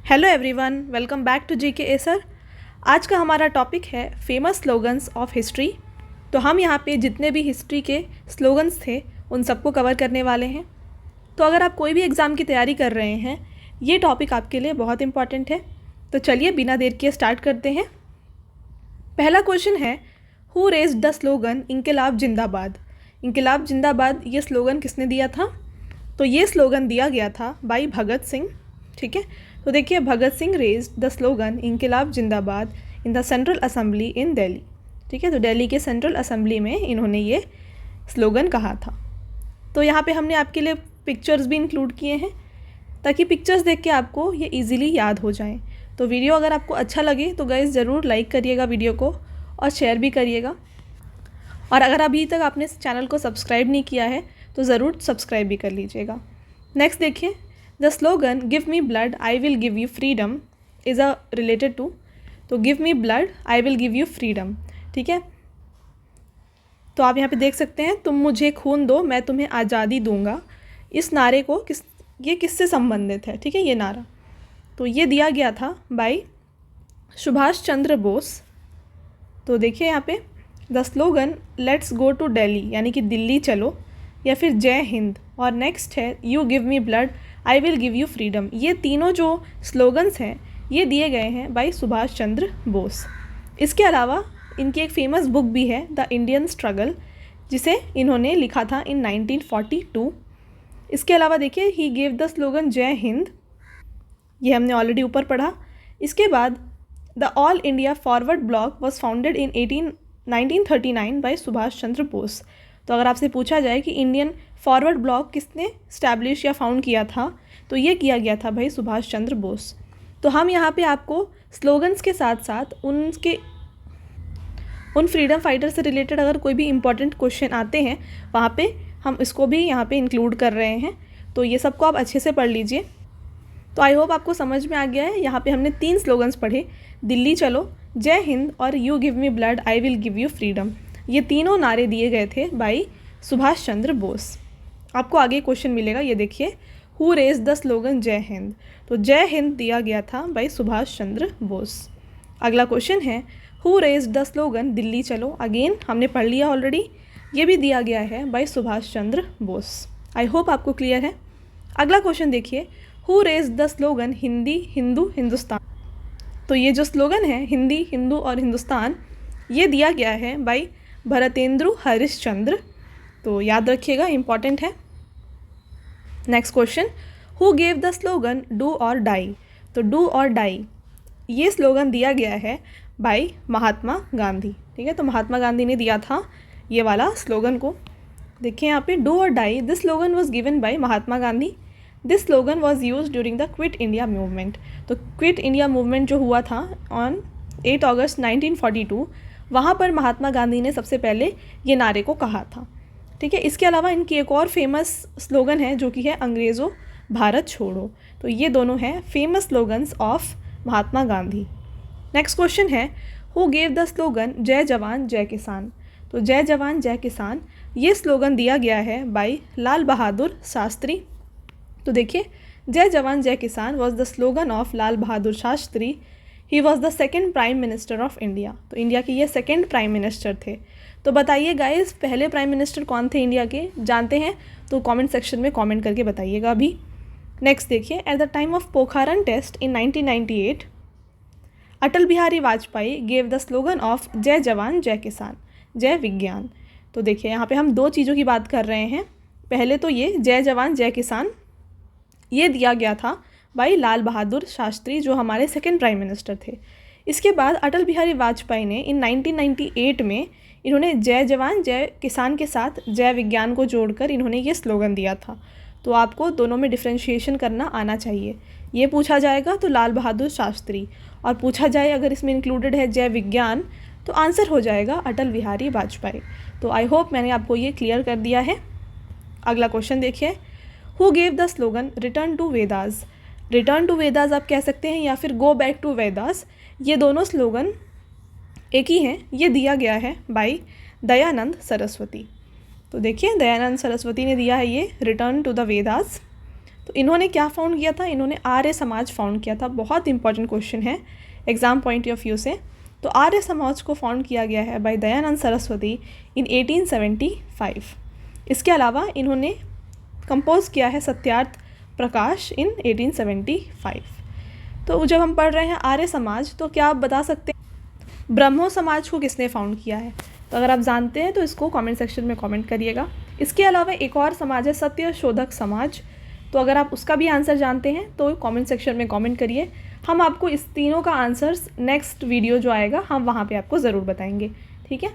Hello everyone, welcome back to GK acer. आज का हमारा टॉपिक है फेमस स्लोगन्स ऑफ हिस्ट्री। तो हम यहाँ पे जितने भी हिस्ट्री के स्लोगन्स थे उन सबको कवर करने वाले हैं। तो अगर आप कोई भी एग्ज़ाम की तैयारी कर रहे हैं, ये टॉपिक आपके लिए बहुत इंपॉर्टेंट है। तो चलिए बिना देर किए स्टार्ट करते हैं। पहला क्वेश्चन है, हु रेज्ड द स्लोगन इंकलाब जिंदाबाद। इंकलाब जिंदाबाद ये स्लोगन किसने दिया था? तो ये स्लोगन दिया गया था बाई भगत सिंह। ठीक है, तो देखिए, Bhagat Singh raised the slogan इंकलाब जिंदाबाद in the central assembly in Delhi. ठीक है, तो दिल्ली के सेंट्रल असेंबली में इन्होंने ये स्लोगन कहा था। तो यहाँ पे हमने आपके लिए पिक्चर्स भी इंक्लूड किए हैं ताकि पिक्चर्स देख के आपको ये इजीली याद हो जाएं। तो वीडियो अगर आपको अच्छा लगे तो गाइस ज़रूर लाइक करिएगा वीडियो को और शेयर भी करिएगा। और अगर अभी तक आपने इस चैनल को सब्सक्राइब नहीं किया है तो ज़रूर सब्सक्राइब भी कर लीजिएगा। नेक्स्ट देखिए, the slogan give me blood I will give you freedom is a related to. तो give me blood I will give you freedom. ठीक है, तो आप यहाँ पे देख सकते हैं, तुम मुझे खून दो मैं तुम्हें आज़ादी दूंगा। इस नारे को किससे संबंधित है? ठीक है, ये नारा तो ये दिया गया था बाई सुभाष चंद्र बोस। तो देखिए यहाँ पे, the slogan let's go to Delhi यानी कि दिल्ली चलो, या फिर जय हिंद, और नेक्स्ट है you give me blood I will give you freedom. ये तीनों जो स्लोगन्स हैं ये दिए गए हैं बाई सुभाष चंद्र बोस। इसके अलावा इनकी एक फेमस बुक भी है, द इंडियन स्ट्रगल, जिसे इन्होंने लिखा था इन 1942। इसके अलावा देखिए, ही गेव द स्लोगन जय हिंद, ये हमने ऑलरेडी ऊपर पढ़ा। इसके बाद the All India Forward Bloc was founded in 1939 by Subhash Chandra Bose. तो अगर आपसे पूछा जाए कि इंडियन फॉरवर्ड ब्लॉक किसने स्टैब्लिश या फाउंड किया था, तो ये किया गया था भाई सुभाष चंद्र बोस। तो हम यहाँ पे आपको स्लोगन्स के साथ साथ उन फ्रीडम फाइटर से रिलेटेड अगर कोई भी इंपॉर्टेंट क्वेश्चन आते हैं वहाँ पे हम इसको भी यहाँ पे इंक्लूड कर रहे हैं। तो ये सबको आप अच्छे से पढ़ लीजिए। तो आई होप आपको समझ में आ गया है। यहाँ पे हमने 3 स्लोगन्स पढ़े, दिल्ली चलो, जय हिंद और you give me blood I will give you freedom. ये तीनों नारे दिए गए थे बाई सुभाष चंद्र बोस। आपको आगे क्वेश्चन मिलेगा, ये देखिए, हु रेज द स्लोगन जय हिंद। तो जय हिंद दिया गया था बाई सुभाष चंद्र बोस। अगला क्वेश्चन है, who raise the slogan Delhi चलो। अगेन हमने पढ़ लिया ऑलरेडी, ये भी दिया गया है by Subhash Chandra Bose. I hope आपको क्लियर है। अगला क्वेश्चन देखिए, who raise the slogan Hindi Hindu Hindustan. तो ये जो स्लोगन है हिंदी हिंदू और हिंदुस्तान, ये दिया गया है बाई भरतेंदु हरिश्चंद्र। तो याद रखिएगा, इंपॉर्टेंट है। Next question, who gave the slogan do or die. तो डू और डाई ये स्लोगन दिया गया है बाई महात्मा गांधी। ठीक है, तो महात्मा गांधी ने दिया था ये वाला स्लोगन को। देखिए यहाँ पे, do or die, this slogan was given by Mahatma Gandhi. This slogan was use during the quit India movement. तो क्विट इंडिया मूवमेंट जो हुआ था ऑन 8 अगस्त 1942, वहाँ पर महात्मा गांधी ने सबसे पहले ये नारे को कहा था। ठीक है, इसके अलावा इनकी एक और फेमस स्लोगन है जो कि है अंग्रेज़ों भारत छोड़ो। तो ये दोनों हैं famous slogans of Mahatma Gandhi. Next question है, हु गेव द स्लोगन जय जवान जय किसान। तो जय जवान जय किसान ये स्लोगन दिया गया है बाई लाल बहादुर शास्त्री। तो देखिए, जय जवान जय किसान was the slogan of Lal Bahadur Shastri. He was the second prime minister of India. तो इंडिया के ये सेकेंड प्राइम मिनिस्टर थे। तो बताइए गाइस, पहले प्राइम मिनिस्टर कौन थे इंडिया के? जानते हैं तो कमेंट सेक्शन में कमेंट करके बताइएगा अभी। नेक्स्ट देखिए, at the time of Pokhran test in 1998 Atal Bihari Vajpayee gave the slogan of Jai Jawan जय किसान जय विज्ञान। तो देखिए, यहाँ पे हम 2 चीज़ों की बात कर रहे हैं। पहले तो ये जय जवान जय किसान ये दिया गया था बाई लाल बहादुर शास्त्री जो हमारे सेकेंड प्राइम मिनिस्टर थे। इसके बाद अटल बिहारी वाजपेयी ने इन 1998 में इन्होंने जय जवान जय किसान के साथ जय विज्ञान को जोड़कर इन्होंने ये स्लोगन दिया था। तो आपको दोनों में डिफ्रेंशिएशन करना आना चाहिए। ये पूछा जाएगा तो लाल बहादुर शास्त्री, और पूछा जाए अगर इसमें इंक्लूडेड है जय विज्ञान तो आंसर हो जाएगा अटल बिहारी वाजपेयी। तो आई होप मैंने आपको ये क्लियर कर दिया है। अगला क्वेश्चन देखिए, who gave the slogan return to Vedas. Return to Vedas आप कह सकते हैं या फिर गो बैक टू वेदास, ये दोनों स्लोगन एक ही हैं। ये दिया गया है बाई दयानंद सरस्वती। तो देखिए, दयानंद सरस्वती ने दिया है ये रिटर्न टू द वेदास। तो इन्होंने क्या फाउंड किया था, इन्होंने आर्य समाज फाउंड किया था। बहुत इंपॉर्टेंट क्वेश्चन है एग्जाम पॉइंट ऑफ व्यू से। तो आर्य समाज को फाउंड किया गया है बाय दयानंद सरस्वती इन 1875। इसके अलावा इन्होंने कंपोज किया है सत्यार्थ प्रकाश इन 1875। तो जब हम पढ़ रहे हैं आर्य समाज, तो क्या आप बता सकते हैं ब्रह्मो समाज को किसने फाउंड किया है? तो अगर आप जानते हैं तो इसको कमेंट सेक्शन में कमेंट करिएगा। इसके अलावा एक और समाज है सत्य शोधक समाज। तो अगर आप उसका भी आंसर जानते हैं तो कमेंट सेक्शन में कमेंट करिए। हम आपको इस तीनों का आंसर्स नेक्स्ट वीडियो जो आएगा हम वहाँ पे आपको ज़रूर बताएंगे, ठीक है।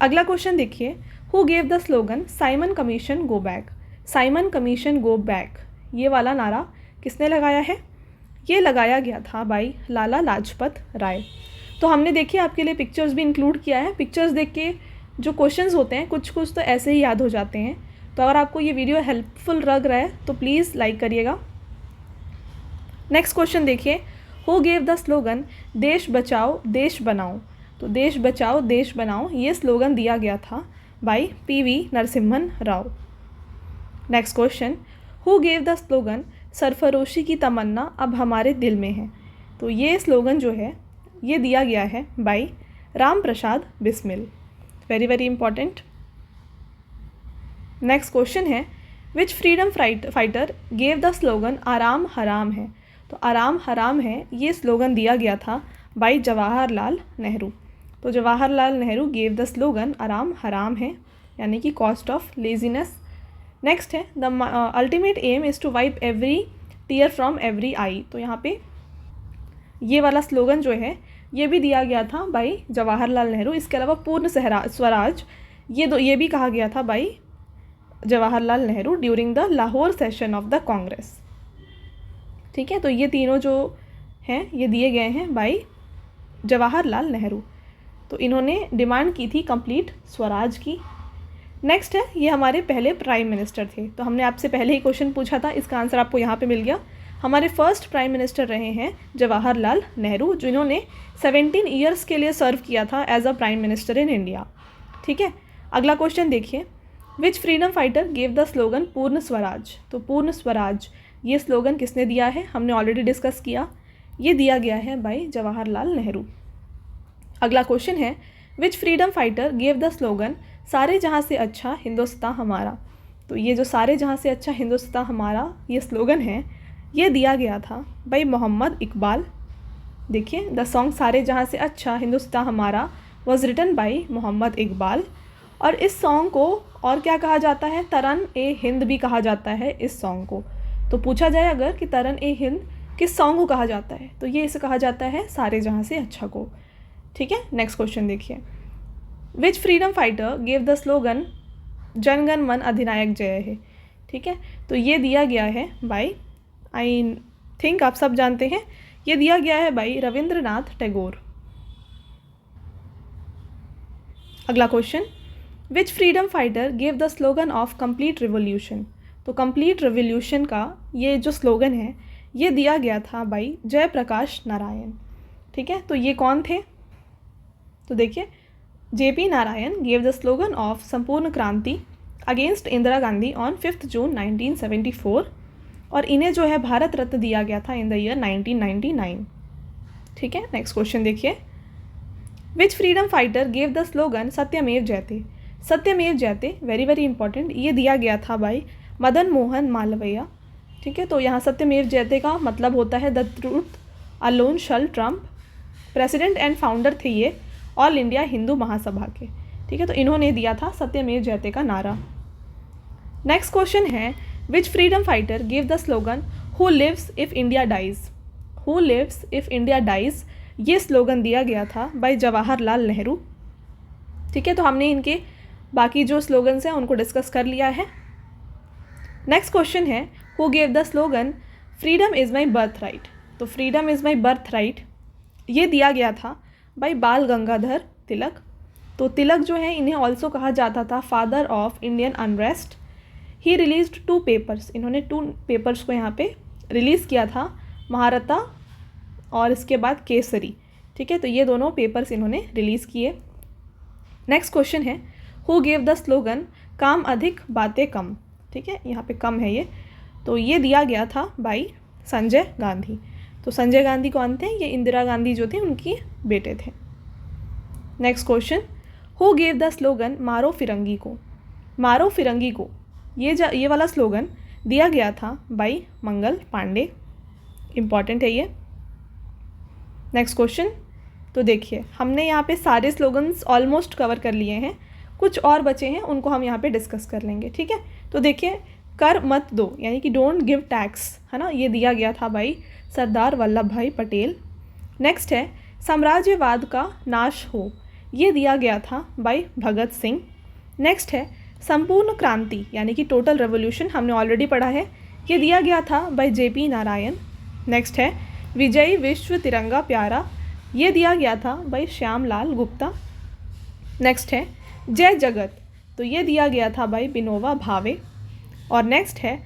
अगला क्वेश्चन देखिए, who gave the slogan Simon commission go back? Simon commission go back, ये वाला नारा किसने लगाया है? ये लगाया गया था बाई लाला लाजपत राय। तो हमने देखिए आपके लिए पिक्चर्स भी इंक्लूड किया है। पिक्चर्स देख के जो क्वेश्चंस होते हैं कुछ कुछ तो ऐसे ही याद हो जाते हैं। तो अगर आपको ये वीडियो हेल्पफुल लग रहा है तो प्लीज़ लाइक करिएगा। नेक्स्ट क्वेश्चन देखिए, हु गेव द स्लोगन देश बचाओ देश बनाओ? तो देश बचाओ देश बनाओ ये स्लोगन दिया गया था by PV Narasimhan Rao. Next question, who gave the slogan सरफरोशी की तमन्ना अब हमारे दिल में है? तो ये स्लोगन जो है ये दिया गया है by Ram Prasad Bismil. Very very important. Next question है, which freedom fighter gave the slogan आराम हराम है? तो आराम हराम है ये स्लोगन दिया गया था बाई जवाहरलाल नेहरू। तो Jawaharlal Nehru gave the slogan आराम हराम है, यानी कि कॉस्ट ऑफ लेजीनेस। नेक्स्ट है, the ultimate aim is to wipe every tear from every eye. तो यहाँ पे ये वाला स्लोगन जो है ये भी दिया गया था बाई जवाहरलाल नेहरू। इसके अलावा पूर्ण स्वराज ये भी कहा गया था by Jawaharlal Nehru during the Lahore session of the Congress, ठीक है। तो ये तीनों जो हैं ये दिए गए हैं बाई जवाहरलाल नेहरू। तो इन्होंने डिमांड की थी कंप्लीट स्वराज की। नेक्स्ट है, ये हमारे पहले प्राइम मिनिस्टर थे। तो हमने आपसे पहले ही क्वेश्चन पूछा था, इसका आंसर आपको यहाँ पे मिल गया। हमारे फर्स्ट प्राइम मिनिस्टर रहे हैं जवाहरलाल नेहरू, जिन्होंने 17 ईयर्स के लिए सर्व किया था as a prime minister in India, ठीक है। अगला क्वेश्चन देखिए, which freedom fighter gave the slogan पूर्ण स्वराज? तो पूर्ण स्वराज ये स्लोगन किसने दिया है? हमने ऑलरेडी डिस्कस किया, ये दिया गया है बाई जवाहरलाल नेहरू। अगला क्वेश्चन है, which freedom fighter gave the slogan सारे जहाँ से अच्छा हिंदुस्तान हमारा? तो ये जो सारे जहाँ से अच्छा हिंदुस्तान हमारा ये स्लोगन है ये दिया गया था बाई मोहम्मद इकबाल। देखिए, द सॉन्ग सारे जहाँ से अच्छा हिंदुस्तान हमारा was written by Mohammad Iqbal. और इस सॉन्ग को और क्या कहा जाता है? तरन ए हिंद भी कहा जाता है इस सॉन्ग को। तो पूछा जाए अगर कि तरन ए हिंद किस सॉन्ग को कहा जाता है, तो ये इसे कहा जाता है सारे जहाँ से अच्छा को, ठीक है। नेक्स्ट क्वेश्चन देखिए, which freedom fighter gave the slogan जनगण मन अधिनायक जय है? ठीक है, तो ये दिया गया है बाई, आई थिंक आप सब जानते हैं, ये दिया गया है बाई रविंद्रनाथ टैगोर। अगला question, which freedom fighter gave the slogan of complete revolution? तो कंप्लीट रिवॉल्यूशन का ये जो स्लोगन है ये दिया गया था बाई जयप्रकाश नारायण, ठीक है। तो ये कौन थे? तो देखिए, JP Narayan gave the slogan of संपूर्ण क्रांति अगेंस्ट इंदिरा गांधी ऑन 5 जून 1974, और इन्हें जो है भारत रत्न दिया गया था इन द ईयर 1999, ठीक है। नेक्स्ट क्वेश्चन देखिए, which freedom fighter gave the slogan सत्यमेव जयते? सत्यमेव जयते वेरी वेरी इंपॉर्टेंट, ये दिया गया था बाई मदन मोहन मालवीय, ठीक है। तो यहाँ सत्यमेव जयते का मतलब होता है the truth alone shall Trump. President and founder थे ये ऑल इंडिया हिंदू महासभा के, ठीक है। तो इन्होंने दिया था सत्यमेव जयते का नारा। नेक्स्ट क्वेश्चन है, which freedom fighter give the slogan who lives if India dies? Who lives if India dies ये स्लोगन दिया गया था बाय जवाहरलाल नेहरू, ठीक है। तो हमने इनके बाकी जो स्लोगन्स हैं उनको डिस्कस कर लिया है। नेक्स्ट क्वेश्चन है, who gave the slogan freedom is my birthright? तो freedom is my birthright ये दिया गया था बाय बाल गंगाधर तिलक। तो तिलक जो है इन्हें ऑल्सो कहा जाता था father of Indian unrest. He released 2 papers, इन्होंने 2 पेपर्स को यहाँ पे रिलीज़ किया था, महारता और इसके बाद केसरी, ठीक है। तो ये दोनों पेपर्स इन्होंने रिलीज़ किए। नेक्स्ट क्वेश्चन है, हु गेव द स्लोगन काम अधिक बातें कम? ठीक है, यहाँ पे कम है ये। तो ये दिया गया था बाई संजय गांधी। तो संजय गांधी कौन थे? ये इंदिरा गांधी जो थे उनकी बेटे थे। Next question, who gave the slogan मारो फिरंगी को? मारो फिरंगी को ये वाला स्लोगन दिया गया था बाई मंगल पांडे। इम्पॉर्टेंट है ये। नेक्स्ट क्वेश्चन, तो देखिए हमने यहाँ पे सारे स्लोगन्स ऑलमोस्ट कवर कर लिए हैं, कुछ और बचे हैं उनको हम यहाँ पे डिस्कस कर लेंगे, ठीक है। तो देखिए, कर मत दो यानी कि डोंट गिव टैक्स, है ना, ये दिया गया था भाई सरदार वल्लभ भाई पटेल। नेक्स्ट है साम्राज्यवाद का नाश हो, ये दिया गया था भाई भगत सिंह। नेक्स्ट है संपूर्ण क्रांति यानी कि टोटल रेवोल्यूशन, हमने ऑलरेडी पढ़ा है, ये दिया गया था भाई JP नारायण। नेक्स्ट है विजयी विश्व तिरंगा प्यारा, ये दिया गया था भाई श्यामलाल गुप्ता। नेक्स्ट है जय जगत, तो ये दिया गया था भाई विनोबा भावे। और नेक्स्ट है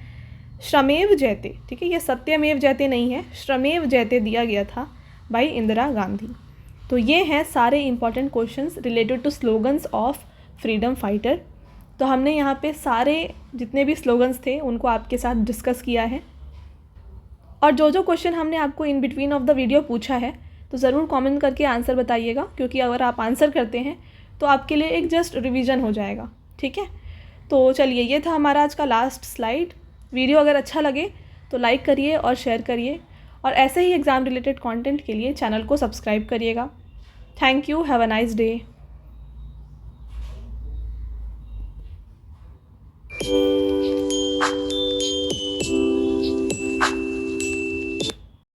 श्रमेव जयते, ठीक है, ये सत्यमेव जयते नहीं है, श्रमेव जयते दिया गया था भाई इंदिरा गांधी। तो ये हैं सारे important questions related to slogans of freedom fighter. तो हमने यहाँ पे सारे जितने भी स्लोगन्स थे उनको आपके साथ डिस्कस किया है, और जो जो क्वेश्चन हमने आपको in between of the video पूछा है तो ज़रूर कमेंट करके आंसर बताइएगा, क्योंकि अगर आप आंसर करते हैं तो आपके लिए एक जस्ट रिवीजन हो जाएगा, ठीक है। तो चलिए, ये था हमारा आज का लास्ट स्लाइड। वीडियो अगर अच्छा लगे तो लाइक करिए और शेयर करिए, और ऐसे ही एग्ज़ाम रिलेटेड कंटेंट के लिए चैनल को सब्सक्राइब करिएगा। Thank you, have a nice day.